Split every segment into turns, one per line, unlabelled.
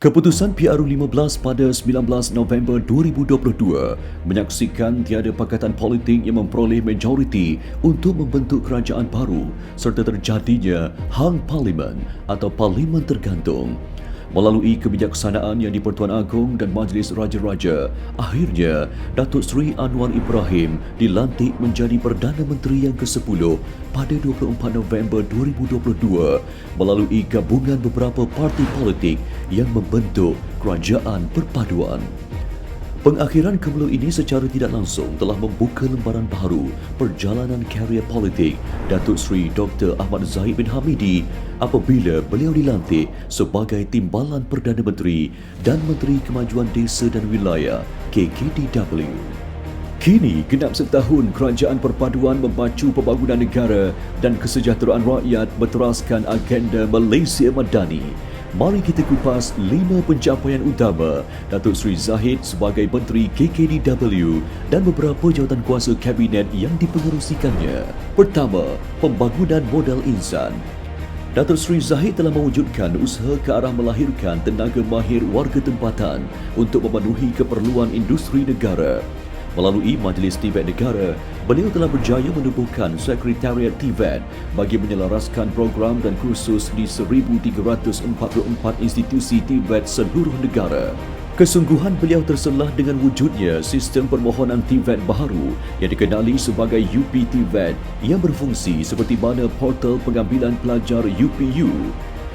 Keputusan PRU15 pada 19 November 2022 menyaksikan tiada pakatan politik yang memperoleh majoriti untuk membentuk kerajaan baru serta terjadinya hang parlimen atau parlimen tergantung. Melalui kebijaksanaan yang di-Pertuan Agong dan Majlis Raja-Raja, akhirnya Datuk Seri Anwar Ibrahim dilantik menjadi Perdana Menteri yang ke-10 pada 24 November 2022 melalui gabungan beberapa parti politik yang membentuk Kerajaan Perpaduan. Pengakhiran kemulu ini secara tidak langsung telah membuka lembaran baru perjalanan karier politik Datuk Seri Dr. Ahmad Zahid bin Hamidi apabila beliau dilantik sebagai Timbalan Perdana Menteri dan Menteri Kemajuan Desa dan Wilayah KKDW. Kini genap setahun Kerajaan Perpaduan memacu pembangunan negara dan kesejahteraan rakyat berteraskan agenda Malaysia Madani. Mari kita kupas 5 pencapaian utama Datuk Seri Zahid sebagai Menteri KKDW dan beberapa jawatan kuasa kabinet yang dipengerusikannya. Pertama, pembangunan modal insan. Datuk Seri Zahid telah mewujudkan usaha ke arah melahirkan tenaga mahir warga tempatan untuk memenuhi keperluan industri negara. Melalui Majlis TVET Negara, beliau telah berjaya menubuhkan Sekretariat TVET bagi menyelaraskan program dan kursus di 1,344 institusi TVET seluruh negara. Kesungguhan beliau terselah dengan wujudnya sistem permohonan TVET baharu yang dikenali sebagai UP TVET yang berfungsi seperti mana portal pengambilan pelajar UPU.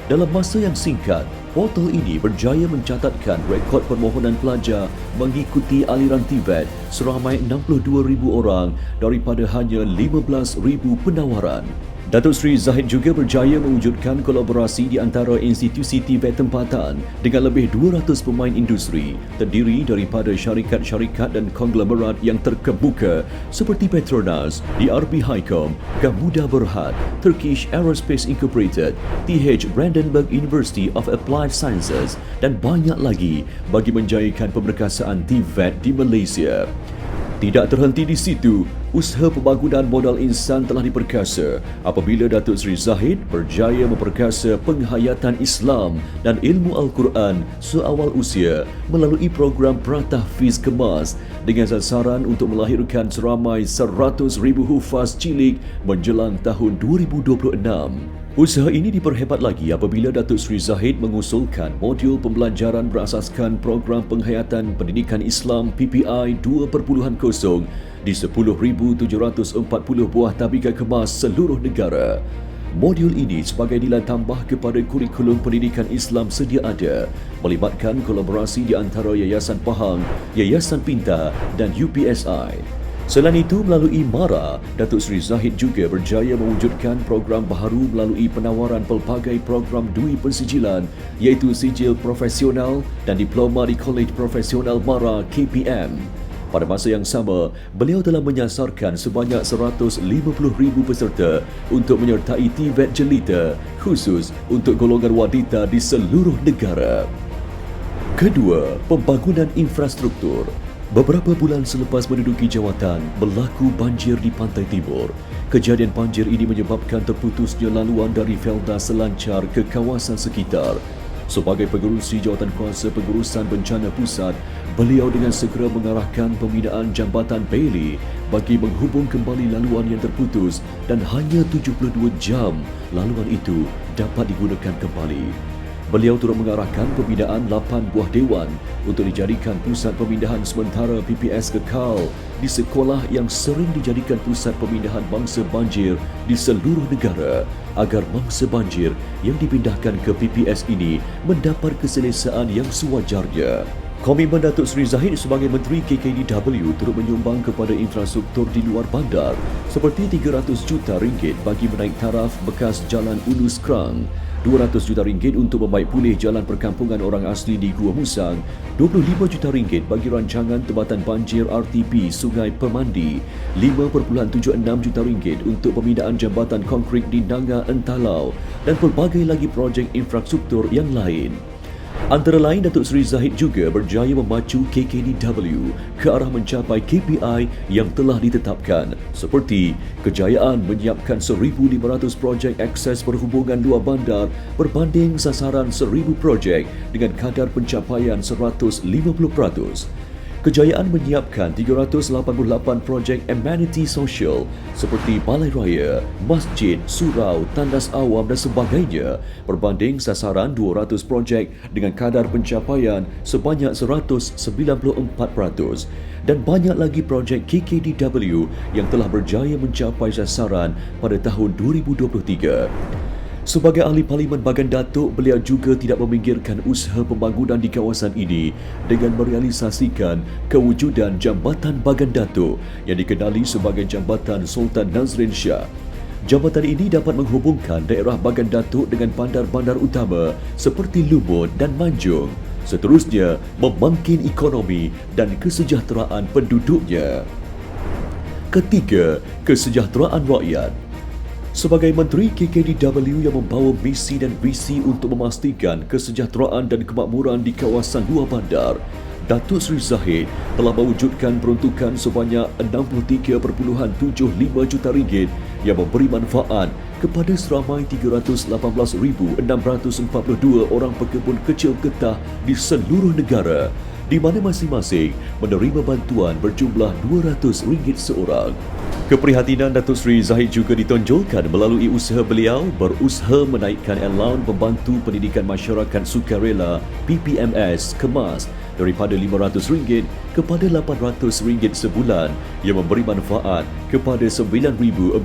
Dalam masa yang singkat, portal ini berjaya mencatatkan rekod permohonan pelajar mengikuti aliran TVET seramai 62,000 orang daripada hanya 15,000 penawaran. Datuk Seri Zahid juga berjaya mewujudkan kolaborasi di antara institusi TVET tempatan dengan lebih 200 pemain industri terdiri daripada syarikat-syarikat dan konglomerat yang terkemuka seperti Petronas, DRB Highcom, Gamuda Berhad, Turkish Aerospace Incorporated, TH Brandenburg University of Applied Sciences dan banyak lagi bagi menjayakan pemerkasaan TVET di Malaysia. Tidak terhenti di situ, usaha pembangunan modal insan telah diperkasa apabila Datuk Seri Zahid berjaya memperkasa penghayatan Islam dan ilmu Al-Quran seawal usia melalui program Pratahfiz Kemas dengan sasaran untuk melahirkan seramai 100,000 hufaz cilik menjelang tahun 2026. Usaha ini diperhebat lagi apabila Datuk Seri Zahid mengusulkan modul pembelajaran berasaskan program penghayatan pendidikan Islam PPI 2.0 di 10,740 buah tabika kemas seluruh negara. Modul ini sebagai nilai tambah kepada kurikulum pendidikan Islam sedia ada, melibatkan kolaborasi di antara Yayasan Pahang, Yayasan Pintar dan UPSI. Selain itu, melalui MARA, Datuk Seri Zahid juga berjaya mewujudkan program baharu melalui penawaran pelbagai program dui pensijilan iaitu Sijil Profesional dan Diploma di Kolej Profesional MARA KPM. Pada masa yang sama, beliau telah menyasarkan sebanyak 150,000 peserta untuk menyertai TVET Jelita khusus untuk golongan wanita di seluruh negara. Kedua, pembangunan infrastruktur. Beberapa bulan selepas menduduki jawatan, berlaku banjir di Pantai Timur. Kejadian banjir ini menyebabkan terputusnya laluan dari Felda Selancar ke kawasan sekitar. Sebagai pengerusi Jawatankuasa Pengurusan Bencana Pusat, beliau dengan segera mengarahkan pembinaan Jambatan Bailey bagi menghubung kembali laluan yang terputus dan hanya 72 jam laluan itu dapat digunakan kembali. Beliau turut mengarahkan pembinaan 8 buah dewan untuk dijadikan pusat pemindahan sementara PPS kekal di sekolah yang sering dijadikan pusat pemindahan mangsa banjir di seluruh negara agar mangsa banjir yang dipindahkan ke PPS ini mendapat keselesaan yang sewajarnya. Komitmen Datuk Seri Zahid sebagai Menteri KKDW turut menyumbang kepada infrastruktur di luar bandar seperti RM300 juta bagi menaik taraf bekas Jalan Ulus Krang, RM200 juta untuk membaik pulih jalan perkampungan orang asli di Gua Musang, RM25 juta bagi rancangan tempatan banjir RTP Sungai Pemandi, RM5.76 juta untuk pembinaan jambatan konkrit di Nanga Entalau dan pelbagai lagi projek infrastruktur yang lain. Antara lain, Datuk Seri Zahid juga berjaya memacu KKDW ke arah mencapai KPI yang telah ditetapkan, seperti kejayaan menyiapkan 1,500 projek akses perhubungan luar bandar berbanding sasaran 1,000 projek dengan kadar pencapaian 150%. Kejayaan menyiapkan 388 projek amenity sosial seperti balai raya, masjid, surau, tandas awam dan sebagainya berbanding sasaran 200 projek dengan kadar pencapaian sebanyak 194%, dan banyak lagi projek KKDW yang telah berjaya mencapai sasaran pada tahun 2023. Sebagai ahli Parlimen Bagan Datuk, beliau juga tidak meminggirkan usaha pembangunan di kawasan ini dengan merealisasikan kewujudan Jambatan Bagan Datuk yang dikenali sebagai Jambatan Sultan Nazrin Shah. Jambatan ini dapat menghubungkan daerah Bagan Datuk dengan bandar-bandar utama seperti Lumut dan Manjung. Seterusnya, membangkit ekonomi dan kesejahteraan penduduknya. Ketiga, kesejahteraan rakyat. Sebagai Menteri KKDW yang membawa misi dan visi untuk memastikan kesejahteraan dan kemakmuran di kawasan luar bandar, Datuk Seri Zahid telah mewujudkan peruntukan sebanyak RM63.75 juta yang memberi manfaat kepada seramai 318,642 orang pekebun kecil getah di seluruh negara, di mana masing-masing menerima bantuan berjumlah RM200 seorang. Keprihatinan Datuk Seri Zahid juga ditonjolkan melalui usaha beliau berusaha menaikkan allowance membantu pendidikan masyarakat sukarela PPMS kemas daripada RM500 kepada RM800 sebulan yang memberi manfaat kepada 9,439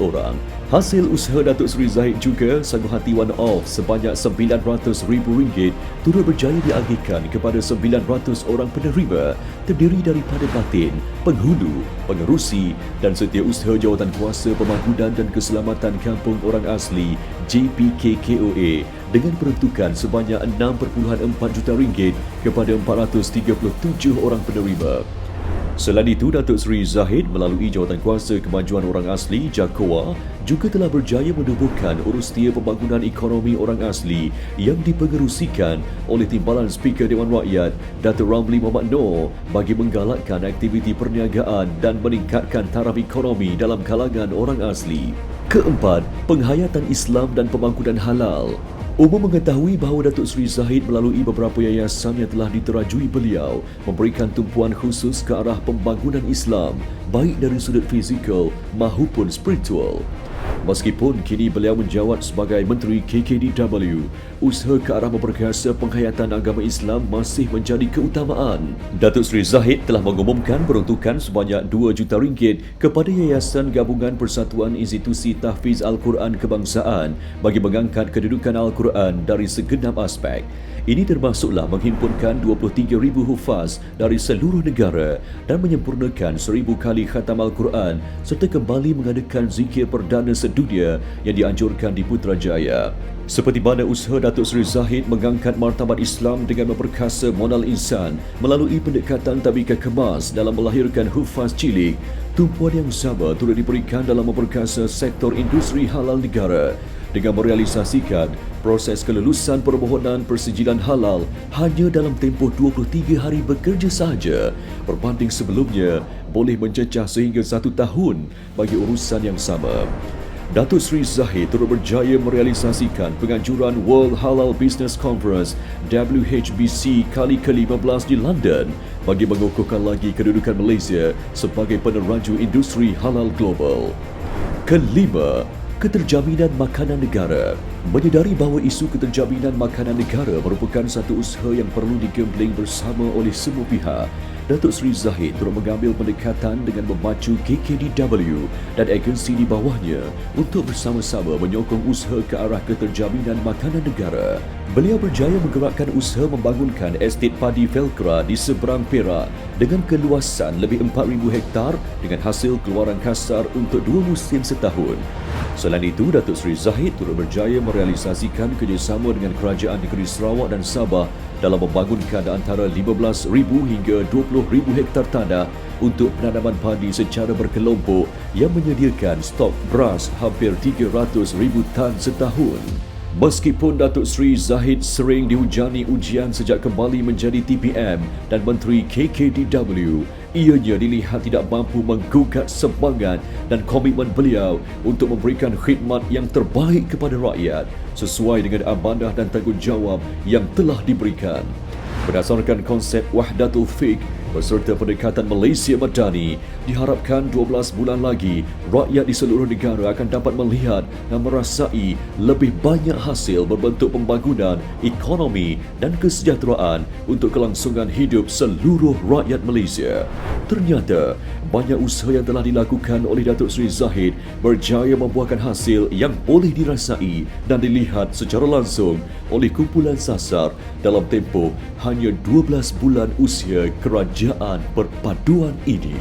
orang. Hasil usaha Datuk Seri Zahid juga sangguhati one-off sebanyak RM900,000 turut berjaya diagihkan kepada 900 orang penerima terdiri daripada batin, penghulu, pengerusi dan setiausaha Jawatankuasa Pembangunan dan Keselamatan Kampung Orang Asli JPKKOA dengan peruntukan sebanyak RM6.4 juta kepada 437 orang penerima. Selain itu, Datuk Seri Zahid melalui Jawatankuasa Kemajuan Orang Asli JAKOA juga telah berjaya menubuhkan Urustia Pembangunan Ekonomi Orang Asli yang dipengerusikan oleh Timbalan Speaker Dewan Rakyat Datuk Ramli Mohamad Noor bagi menggalakkan aktiviti perniagaan dan meningkatkan taraf ekonomi dalam kalangan orang asli. Keempat, penghayatan Islam dan pembangunan halal. Umum mengetahui bahawa Datuk Seri Zahid melalui beberapa yayasan yang telah diterajui beliau memberikan tumpuan khusus ke arah pembangunan Islam, baik dari sudut fizikal maupun spiritual. Meskipun kini beliau menjawat sebagai Menteri KKDW, usaha ke arah memperkasa penghayatan agama Islam masih menjadi keutamaan. Datuk Seri Zahid telah mengumumkan peruntukan sebanyak RM2 juta kepada Yayasan Gabungan Persatuan Institusi Tahfiz Al-Quran Kebangsaan bagi mengangkat kedudukan Al-Quran dari segenap aspek. Ini termasuklah menghimpunkan 23,000 hufaz dari seluruh negara dan menyempurnakan 1,000 kali khatam Al-Quran serta kembali mengadakan zikir perdana sedunia yang dianjurkan di Putrajaya. Seperti mana usaha Datuk Seri Zahid mengangkat martabat Islam dengan memperkasa modal insan melalui pendekatan tabika kemas dalam melahirkan hufaz cilik, tumpuan yang sama turut diberikan dalam memperkasa sektor industri halal negara dengan merealisasikan proses kelulusan permohonan persijilan halal hanya dalam tempoh 23 hari bekerja sahaja berbanding sebelumnya boleh mencecah sehingga 1 tahun bagi urusan yang sama. Datuk Seri Zahid turut berjaya merealisasikan penganjuran World Halal Business Conference WHBC kali ke-15 di London bagi mengukuhkan lagi kedudukan Malaysia sebagai peneraju industri halal global. Kelima, keterjaminan makanan negara. Menyedari bahawa isu keterjaminan makanan negara merupakan satu usaha yang perlu digembling bersama oleh semua pihak, Datuk Seri Zahid turut mengambil pendekatan dengan memacu KKDW dan agensi di bawahnya untuk bersama-sama menyokong usaha ke arah keterjaminan makanan negara. Beliau berjaya menggerakkan usaha membangunkan estet padi Velcra di seberang Perak dengan keluasan lebih 4,000 hektar dengan hasil keluaran kasar untuk 2 musim setahun. Selain itu, Datuk Seri Zahid turut berjaya merealisasikan kerjasama dengan Kerajaan Negeri Sarawak dan Sabah dalam membangunkan antara 15,000 hingga 20,000 hektar tanah untuk penanaman padi secara berkelompok yang menyediakan stok beras hampir 300,000 tan setahun. Meskipun Datuk Seri Zahid sering dihujani ujian sejak kembali menjadi TPM dan Menteri KKDW, ianya dilihat tidak mampu menggugat semangat dan komitmen beliau untuk memberikan khidmat yang terbaik kepada rakyat sesuai dengan amanah dan tanggungjawab yang telah diberikan. Berdasarkan konsep Wahdatul Fiqh beserta pendekatan Malaysia Madani, diharapkan 12 bulan lagi rakyat di seluruh negara akan dapat melihat dan merasai lebih banyak hasil berbentuk pembangunan, ekonomi dan kesejahteraan untuk kelangsungan hidup seluruh rakyat Malaysia. Ternyata, banyak usaha yang telah dilakukan oleh Datuk Seri Zahid berjaya membuahkan hasil yang boleh dirasai dan dilihat secara langsung oleh kumpulan sasar dalam tempoh hanya 12 bulan usia kerajaan perpaduan ini.